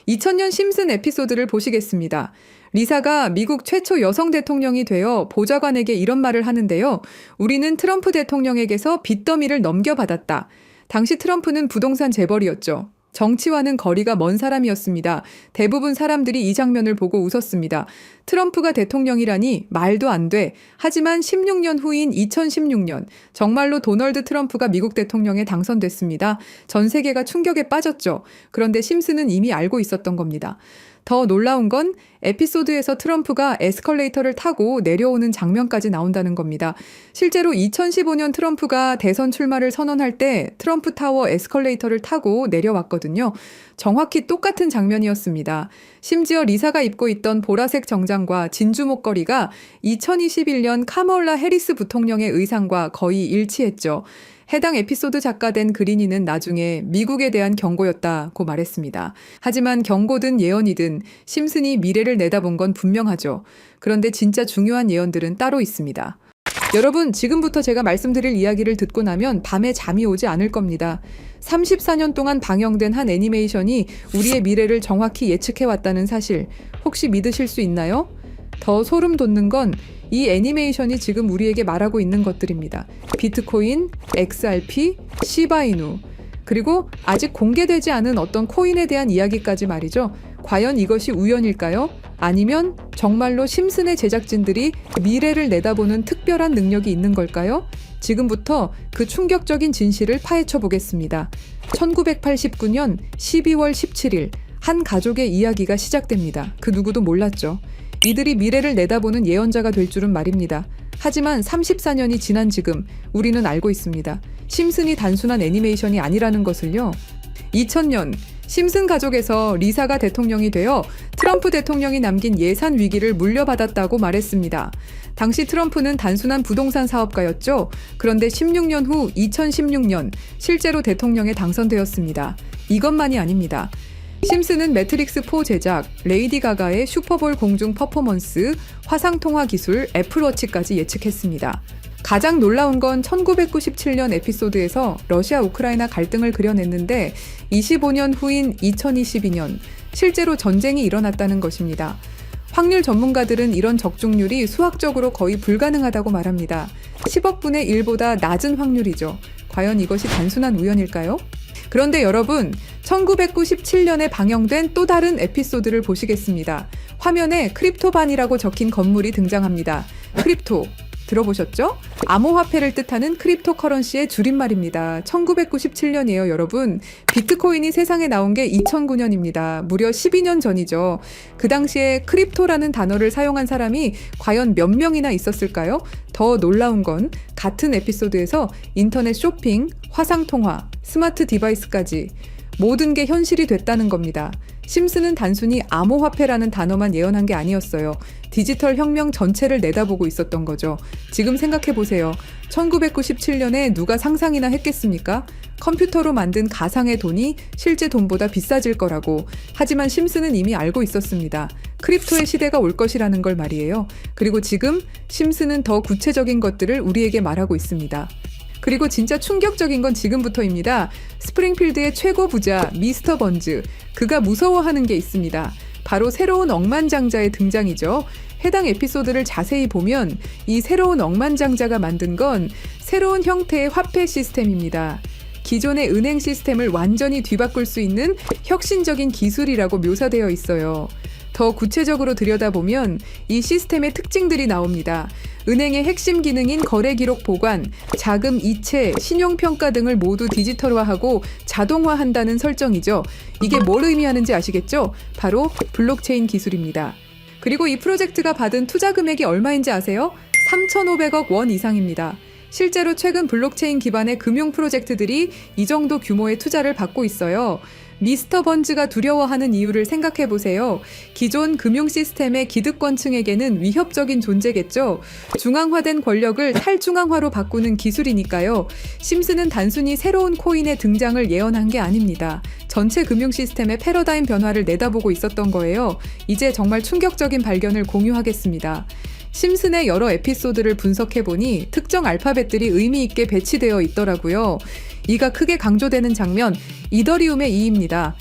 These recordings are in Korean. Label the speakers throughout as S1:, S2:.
S1: 2000년 심슨 에피소드를 보시겠습니다. 리사가 미국 최초 여성 대통령이 되어 보좌관에게 이런 말을 하는데요. 우리는 트럼프 대통령에게서 빚더미를 넘겨받았다. 당시 트럼프는 부동산 재벌이었죠. 정치와는 거리가 먼 사람이었습니다. 대부분 사람들이 이 장면을 보고 웃었습니다. 트럼프가 대통령이라니 말도 안 돼. 하지만 16년 후인 2016년 정말로 도널드 트럼프가 미국 대통령에 당선됐습니다. 전 세계가 충격에 빠졌죠. 그런데 심슨은 이미 알고 있었던 겁니다. 더 놀라운 건 에피소드에서 트럼프가 에스컬레이터를 타고 내려오는 장면까지 나온다는 겁니다. 실제로 2015년 트럼프가 대선 출마를 선언할 때 트럼프 타워 에스컬레이터를 타고 내려왔거든요. 정확히 똑같은 장면이었습니다. 심지어 리사가 입고 있던 보라색 정장과 진주 목걸이가 2021년 카멀라 해리스 부통령의 의상과 거의 일치했죠. 해당 에피소드 작가된 그리니는 나중에 미국에 대한 경고였다고 말했습니다. 하지만 경고든 예언이든 심슨이 미래를 내다본 건 분명하죠. 그런데 진짜 중요한 예언들은 따로 있습니다. 여러분, 지금부터 제가 말씀드릴 이야기를 듣고 나면 밤에 잠이 오지 않을 겁니다. 34년 동안 방영된 한 애니메이션이 우리의 미래를 정확히 예측해왔다는 사실, 혹시 믿으실 수 있나요? 더 소름 돋는 건 이 애니메이션이 지금 우리에게 말하고 있는 것들입니다. 비트코인, XRP, 시바이누, 그리고 아직 공개되지 않은 어떤 코인에 대한 이야기까지 말이죠. 과연 이것이 우연일까요? 아니면 정말로 심슨의 제작진들이 미래를 내다보는 특별한 능력이 있는 걸까요? 지금부터 그 충격적인 진실을 파헤쳐 보겠습니다. 1989년 12월 17일 한 가족의 이야기가 시작됩니다. 그 누구도 몰랐죠. 이들이 미래를 내다보는 예언자가 될 줄은 말입니다. 하지만 34년이 지난 지금 우리는 알고 있습니다. 심슨이 단순한 애니메이션이 아니라는 것을요. 2000년 심슨 가족에서 리사가 대통령이 되어 트럼프 대통령이 남긴 예산 위기를 물려받았다고 말했습니다. 당시 트럼프는 단순한 부동산 사업가였죠. 그런데 16년 후 2016년 실제로 대통령에 당선되었습니다. 이것만이 아닙니다. 심슨은 매트릭스4 제작, 레이디 가가의 슈퍼볼 공중 퍼포먼스, 화상통화 기술, 애플워치까지 예측했습니다. 가장 놀라운 건 1997년 에피소드에서 러시아 우크라이나 갈등을 그려냈는데 25년 후인 2022년 실제로 전쟁이 일어났다는 것입니다. 확률 전문가들은 이런 적중률이 수학적으로 거의 불가능하다고 말합니다. 10억 분의 1보다 낮은 확률이죠. 과연 이것이 단순한 우연일까요? 그런데 여러분, 1997년에 방영된 또 다른 에피소드를 보시겠습니다. 화면에 크립토반이라고 적힌 건물이 등장합니다. 크립토, 들어보셨죠? 암호화폐를 뜻하는 크립토커런시의 줄임말입니다. 1997년이에요, 여러분. 비트코인이 세상에 나온 게 2009년입니다. 무려 12년 전이죠. 그 당시에 크립토라는 단어를 사용한 사람이 과연 몇 명이나 있었을까요? 더 놀라운 건 같은 에피소드에서 인터넷 쇼핑, 화상통화, 스마트 디바이스까지 모든 게 현실이 됐다는 겁니다. 심슨은 단순히 암호화폐라는 단어만 예언한 게 아니었어요. 디지털 혁명 전체를 내다보고 있었던 거죠. 지금 생각해보세요. 1997년에 누가 상상이나 했겠습니까? 컴퓨터로 만든 가상의 돈이 실제 돈보다 비싸질 거라고. 하지만 심슨은 이미 알고 있었습니다. 크립토의 시대가 올 것이라는 걸 말이에요. 그리고 지금 심슨은 더 구체적인 것들을 우리에게 말하고 있습니다. 그리고 진짜 충격적인 건 지금부터입니다. 스프링필드의 최고 부자 미스터 번즈, 그가 무서워하는 게 있습니다. 바로 새로운 억만장자의 등장이죠. 해당 에피소드를 자세히 보면 이 새로운 억만장자가 만든 건 새로운 형태의 화폐 시스템입니다. 기존의 은행 시스템을 완전히 뒤바꿀 수 있는 혁신적인 기술이라고 묘사되어 있어요. 더 구체적으로 들여다보면 이 시스템의 특징들이 나옵니다. 은행의 핵심 기능인 거래 기록 보관, 자금 이체, 신용평가 등을 모두 디지털화하고 자동화한다는 설정이죠. 이게 뭘 의미하는지 아시겠죠? 바로 블록체인 기술입니다. 그리고 이 프로젝트가 받은 투자 금액이 얼마인지 아세요? 3,500억 원 이상입니다. 실제로 최근 블록체인 기반의 금융 프로젝트들이 이 정도 규모의 투자를 받고 있어요. 미스터 번즈가 두려워하는 이유를 생각해보세요. 기존 금융 시스템의 기득권층에게는 위협적인 존재겠죠. 중앙화된 권력을 탈중앙화로 바꾸는 기술이니까요. 심슨은 단순히 새로운 코인의 등장을 예언한 게 아닙니다. 전체 금융 시스템의 패러다임 변화를 내다보고 있었던 거예요. 이제 정말 충격적인 발견을 공유하겠습니다. 심슨의 여러 에피소드를 분석해보니 특정 알파벳들이 의미 있게 배치되어 있더라고요. 이가 크게 강조되는 장면, 이더리움의 이입니다.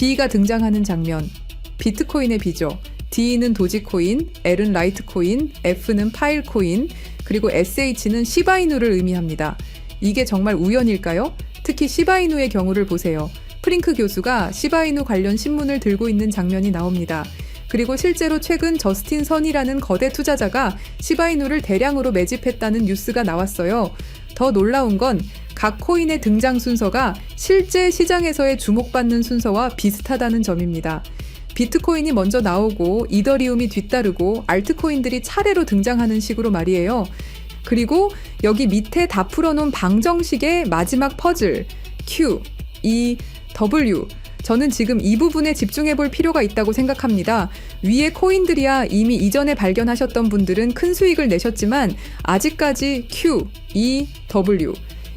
S1: B가 등장하는 장면. 비트코인의 B죠. D는 도지코인, L은 라이트코인, F는 파일코인, 그리고 SH는 시바이누를 의미합니다. 이게 정말 우연일까요? 특히 시바이누의 경우를 보세요. 프링크 교수가 시바이누 관련 신문을 들고 있는 장면이 나옵니다. 그리고 실제로 최근 저스틴 선이라는 거대 투자자가 시바이누를 대량으로 매집했다는 뉴스가 나왔어요. 더 놀라운 건 각 코인의 등장 순서가 실제 시장에서의 주목받는 순서와 비슷하다는 점입니다. 비트코인이 먼저 나오고 이더리움이 뒤따르고 알트코인들이 차례로 등장하는 식으로 말이에요. 그리고 여기 밑에 다 풀어놓은 방정식의 마지막 퍼즐 Q, E, W. 저는 지금 이 부분에 집중해 볼 필요가 있다고 생각합니다. 위에 코인들이야 이미 이전에 발견하셨던 분들은 큰 수익을 내셨지만 아직까지 Q, E, W.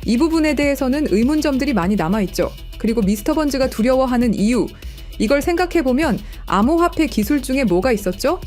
S1: 이 부분에 대해서는 의문점들이 많이 남아있죠. 그리고 미스터 번즈가 두려워하는 이유. 이걸 생각해보면 암호화폐 기술 중에 뭐가 있었죠?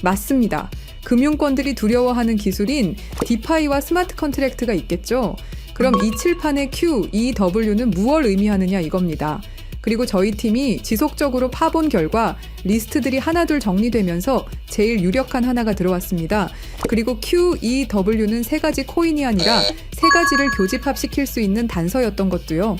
S1: 맞습니다. 금융권들이 두려워하는 기술인 디파이와 스마트 컨트랙트가 있겠죠. 그럼 이 칠판의 Q, E, W는 무엇을 의미하느냐 이겁니다. 그리고 저희 팀이 지속적으로 파본 결과 리스트들이 하나둘 정리되면서 제일 유력한 하나가 들어왔습니다. 그리고 Q, E, W는 세 가지 코인이 아니라 세 가지를 교집합시킬 수 있는 단서였던 것도요.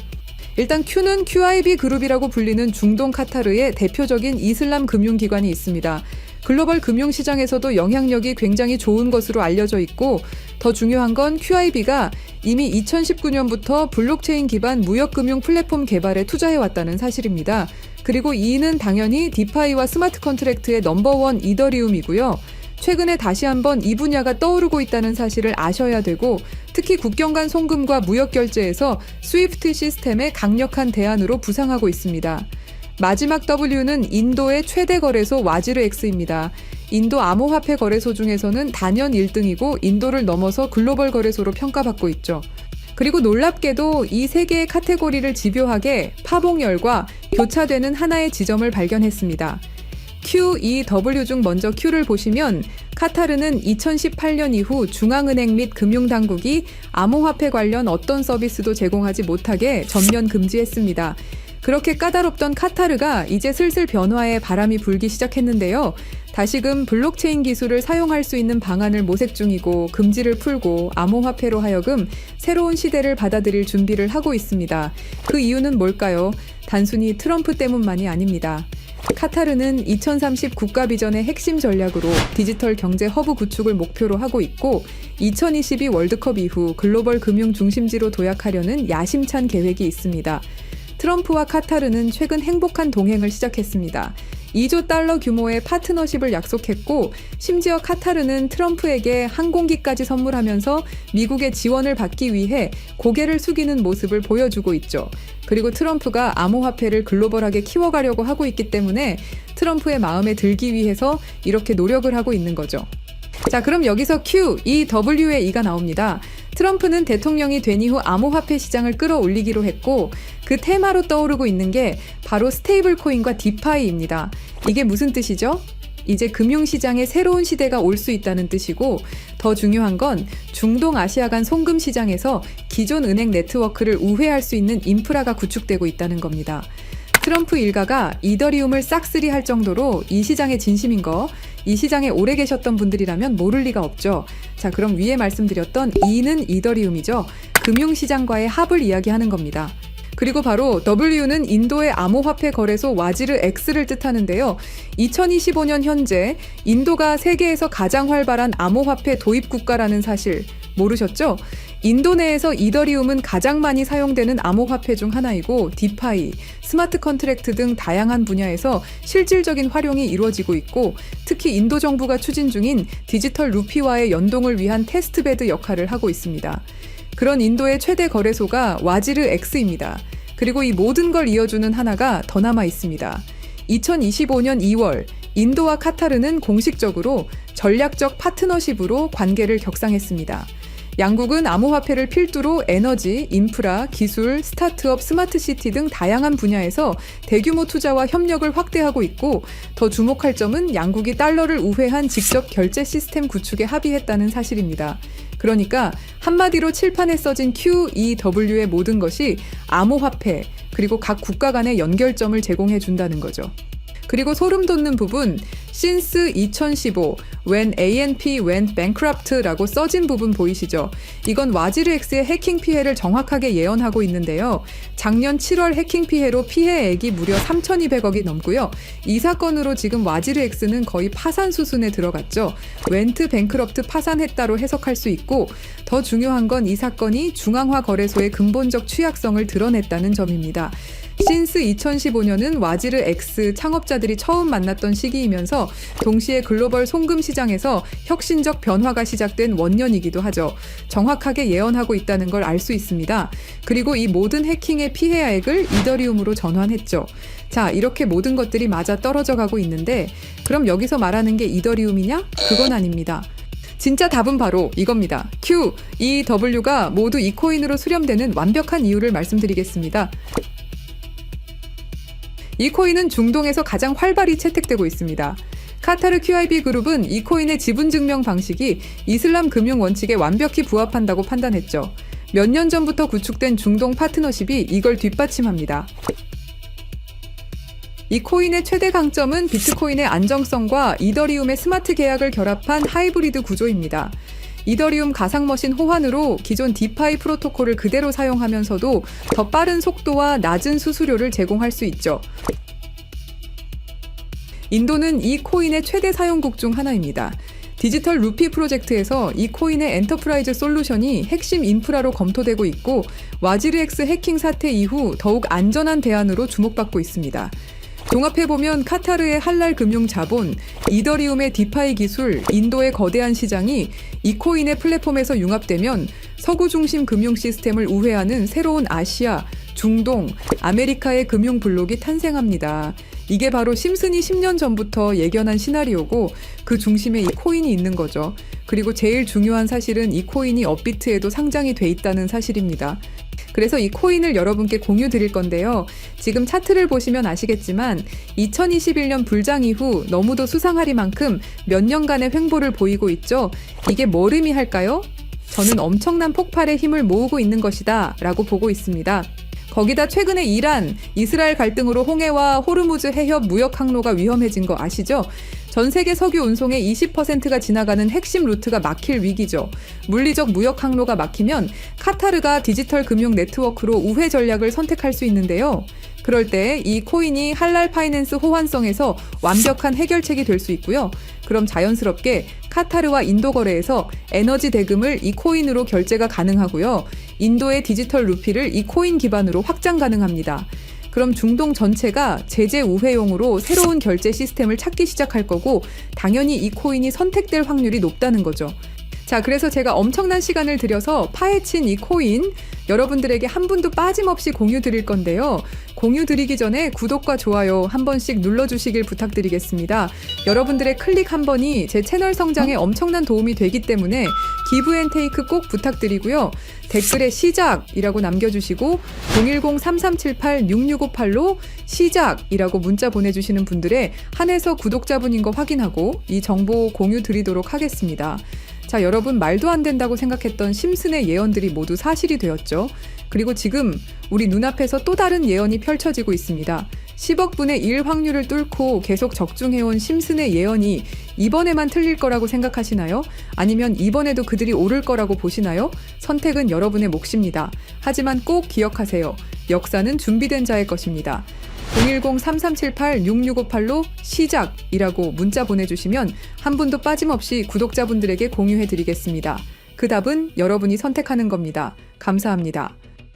S1: 일단 Q는 QIB 그룹이라고 불리는 중동 카타르의 대표적인 이슬람 금융기관이 있습니다. 글로벌 금융시장에서도 영향력이 굉장히 좋은 것으로 알려져 있고 더 중요한 건 QIB가 이미 2019년부터 블록체인 기반 무역금융 플랫폼 개발에 투자해왔다는 사실입니다. 그리고 E는 당연히 디파이와 스마트 컨트랙트의 넘버원 이더리움이고요. 최근에 다시 한번 이 분야가 떠오르고 있다는 사실을 아셔야 되고 특히 국경 간 송금과 무역 결제에서 스위프트 시스템의 강력한 대안으로 부상하고 있습니다. 마지막 W는 인도의 최대 거래소 와지르X입니다. 인도 암호화폐 거래소 중에서는 단연 1등이고 인도를 넘어서 글로벌 거래소로 평가받고 있죠. 그리고 놀랍게도 이 세 개의 카테고리를 집요하게 파봉열과 교차되는 하나의 지점을 발견했습니다. Q, E, W 중 먼저 Q를 보시면 카타르는 2018년 이후 중앙은행 및 금융당국이 암호화폐 관련 어떤 서비스도 제공하지 못하게 전면 금지했습니다. 그렇게 까다롭던 카타르가 이제 슬슬 변화의 바람이 불기 시작했는데요. 다시금 블록체인 기술을 사용할 수 있는 방안을 모색 중이고 금지를 풀고 암호화폐로 하여금 새로운 시대를 받아들일 준비를 하고 있습니다. 그 이유는 뭘까요? 단순히 트럼프 때문만이 아닙니다. 카타르는 2030 국가 비전의 핵심 전략으로 디지털 경제 허브 구축을 목표로 하고 있고 2022 월드컵 이후 글로벌 금융 중심지로 도약하려는 야심찬 계획이 있습니다. 트럼프와 카타르는 최근 행복한 동행을 시작했습니다. 2조 달러 규모의 파트너십을 약속했고 심지어 카타르는 트럼프에게 항공기까지 선물하면서 미국의 지원을 받기 위해 고개를 숙이는 모습을 보여주고 있죠. 그리고 트럼프가 암호화폐를 글로벌하게 키워가려고 하고 있기 때문에 트럼프의 마음에 들기 위해서 이렇게 노력을 하고 있는 거죠. 자, 그럼 여기서 Q, E, W의 E가 나옵니다. 트럼프는 대통령이 된 이후 암호화폐 시장을 끌어올리기로 했고 그 테마로 떠오르고 있는 게 바로 스테이블 코인과 디파이입니다. 이게 무슨 뜻이죠? 이제 금융시장에 새로운 시대가 올 수 있다는 뜻이고 더 중요한 건 중동 아시아 간 송금 시장에서 기존 은행 네트워크를 우회할 수 있는 인프라가 구축되고 있다는 겁니다. 트럼프 일가가 이더리움을 싹쓸이 할 정도로 이 시장에 진심인 거, 이 시장에 오래 계셨던 분들이라면 모를 리가 없죠. 자, 그럼 위에 말씀드렸던 E는 이더리움이죠. 금융시장과의 합을 이야기하는 겁니다. 그리고 바로 W는 인도의 암호화폐 거래소 와지르X를 뜻하는데요. 2025년 현재 인도가 세계에서 가장 활발한 암호화폐 도입 국가라는 사실 모르셨죠? 인도 내에서 이더리움은 가장 많이 사용되는 암호화폐 중 하나이고 디파이, 스마트 컨트랙트 등 다양한 분야에서 실질적인 활용이 이루어지고 있고 특히 인도 정부가 추진 중인 디지털 루피와의 연동을 위한 테스트베드 역할을 하고 있습니다. 그런 인도의 최대 거래소가 와지르X입니다. 그리고 이 모든 걸 이어주는 하나가 더 남아 있습니다. 2025년 2월 인도와 카타르는 공식적으로 전략적 파트너십으로 관계를 격상했습니다. 양국은 암호화폐를 필두로 에너지, 인프라, 기술, 스타트업, 스마트시티 등 다양한 분야에서 대규모 투자와 협력을 확대하고 있고 더 주목할 점은 양국이 달러를 우회한 직접 결제 시스템 구축에 합의했다는 사실입니다. 그러니까 한마디로 칠판에 써진 QEW의 모든 것이 암호화폐, 그리고 각 국가 간의 연결점을 제공해 준다는 거죠. 그리고 소름 돋는 부분, since 2015, when ANP went bankrupt라고 써진 부분 보이시죠? 이건 와지르X의 해킹 피해를 정확하게 예언하고 있는데요. 작년 7월 해킹 피해로 피해액이 무려 3,200억이 넘고요. 이 사건으로 지금 와지르X는 거의 파산 수순에 들어갔죠. went bankrupt 파산했다로 해석할 수 있고, 더 중요한 건 이 사건이 중앙화 거래소의 근본적 취약성을 드러냈다는 점입니다. since 2015년은 와지르 X 창업자들이 처음 만났던 시기이면서 동시에 글로벌 송금 시장에서 혁신적 변화가 시작된 원년이기도 하죠. 정확하게 예언하고 있다는 걸 알 수 있습니다. 그리고 이 모든 해킹의 피해액을 이더리움으로 전환했죠. 자, 이렇게 모든 것들이 맞아 떨어져 가고 있는데, 그럼 여기서 말하는 게 이더리움이냐? 그건 아닙니다. 진짜 답은 바로 이겁니다. Q, E, W가 모두 이 코인으로 수렴되는 완벽한 이유를 말씀드리겠습니다. 이 코인은 중동에서 가장 활발히 채택되고 있습니다. 카타르 QIB 그룹은 이 코인의 지분 증명 방식이 이슬람 금융 원칙에 완벽히 부합한다고 판단했죠. 몇 년 전부터 구축된 중동 파트너십이 이걸 뒷받침합니다. 이 코인의 최대 강점은 비트코인의 안정성과 이더리움의 스마트 계약을 결합한 하이브리드 구조입니다. 이더리움 가상머신 호환으로 기존 디파이 프로토콜을 그대로 사용하면서도 더 빠른 속도와 낮은 수수료를 제공할 수 있죠. 인도는 이 코인의 최대 사용국 중 하나입니다. 디지털 루피 프로젝트에서 이 코인의 엔터프라이즈 솔루션이 핵심 인프라로 검토되고 있고, 와지르X 해킹 사태 이후 더욱 안전한 대안으로 주목받고 있습니다. 종합해보면 카타르의 할랄 금융 자본, 이더리움의 디파이 기술, 인도의 거대한 시장이 이 코인의 플랫폼에서 융합되면 서구 중심 금융 시스템을 우회하는 새로운 아시아, 중동, 아메리카의 금융 블록이 탄생합니다. 이게 바로 심슨이 10년 전부터 예견한 시나리오고, 그 중심에 이 코인이 있는 거죠. 그리고 제일 중요한 사실은 이 코인이 업비트에도 상장이 돼 있다는 사실입니다. 그래서 이 코인을 여러분께 공유 드릴 건데요. 지금 차트를 보시면 아시겠지만 2021년 불장 이후 너무도 수상하리만큼 몇 년간의 횡보를 보이고 있죠. 이게 뭘 의미할까요? 저는 엄청난 폭발의 힘을 모으고 있는 것이다 라고 보고 있습니다. 거기다 최근에 이란, 이스라엘 갈등으로 홍해와 호르무즈 해협 무역 항로가 위험해진 거 아시죠? 전 세계 석유 운송의 20%가 지나가는 핵심 루트가 막힐 위기죠. 물리적 무역 항로가 막히면 카타르가 디지털 금융 네트워크로 우회 전략을 선택할 수 있는데요. 그럴 때 이 코인이 할랄 파이낸스 호환성에서 완벽한 해결책이 될 수 있고요. 그럼 자연스럽게 카타르와 인도 거래에서 에너지 대금을 이 코인으로 결제가 가능하고요. 인도의 디지털 루피를 이 코인 기반으로 확장 가능합니다. 그럼 중동 전체가 제재 우회용으로 새로운 결제 시스템을 찾기 시작할 거고, 당연히 이 코인이 선택될 확률이 높다는 거죠. 자, 그래서 제가 엄청난 시간을 들여서 파헤친 이 코인, 여러분들에게 한 분도 빠짐없이 공유 드릴 건데요. 공유 드리기 전에 구독과 좋아요 한 번씩 눌러주시길 부탁드리겠습니다. 여러분들의 클릭 한 번이 제 채널 성장에 엄청난 도움이 되기 때문에 기브앤테이크 꼭 부탁드리고요. 댓글에 시작이라고 남겨주시고 010-3378-6658로 시작이라고 문자 보내주시는 분들의 한해서 구독자분인 거 확인하고 이 정보 공유 드리도록 하겠습니다. 자, 여러분, 말도 안 된다고 생각했던 심슨의 예언들이 모두 사실이 되었죠. 그리고 지금 우리 눈앞에서 또 다른 예언이 펼쳐지고 있습니다. 10억 분의 1 확률을 뚫고 계속 적중해온 심슨의 예언이 이번에만 틀릴 거라고 생각하시나요? 아니면 이번에도 그들이 오를 거라고 보시나요? 선택은 여러분의 몫입니다. 하지만 꼭 기억하세요. 역사는 준비된 자의 것입니다. 010-3378-6658로 시작이라고 문자 보내주시면 한 분도 빠짐없이 구독자분들에게 공유해드리겠습니다. 그 답은 여러분이 선택하는 겁니다. 감사합니다.